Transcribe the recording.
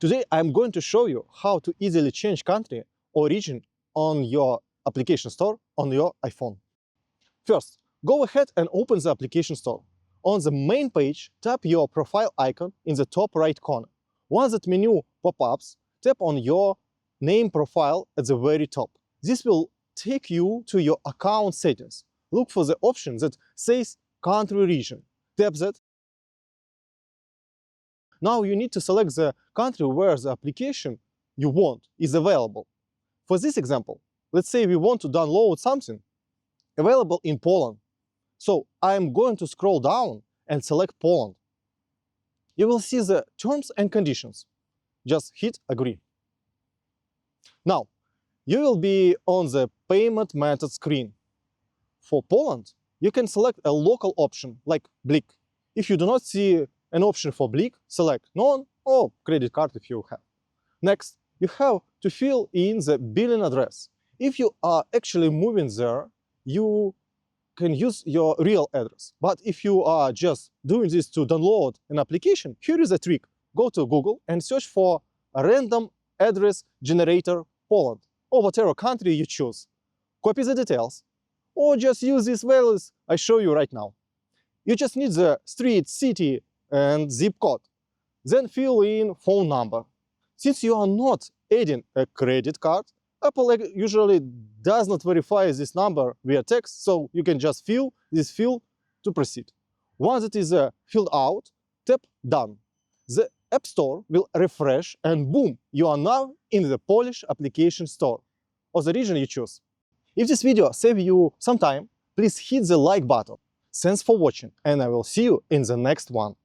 Today I'm going to show you how to easily change country or region on your application store on your iPhone. First, go ahead and open the application store. On the main page, tap your profile icon in the top right corner. Once that menu pop-ups, tap on your name profile at the very top. This will take you to your account settings. Look for the option that says Country Region. Tap that. Now you need to select the country where the application you want is available. For this example, let's say we want to download something available in Poland. So I'm going to scroll down and select Poland. You will see the terms and conditions. Just hit agree. Now, you will be on the payment method screen. For Poland, you can select a local option like BLIK. If you do not see an option for BLIK, select None or credit card if you have. Next, you have to fill in the billing address. If you are actually moving there, you can use your real address. But if you are just doing this to download an application, here is a trick. Go to Google and search for a random address generator Poland, or whatever country you choose. Copy the details, or just use these values I show you right now. You just need the street, city, and zip code. Then fill in phone number. Since you are not adding a credit card, Apple usually does not verify this number via text, so you can just fill this field to proceed. Once it is filled out, tap Done. The App Store will refresh and boom, you are now in the Polish application store, or the region you choose. If this video saved you some time, please hit the like button. Thanks for watching, and I will see you in the next one.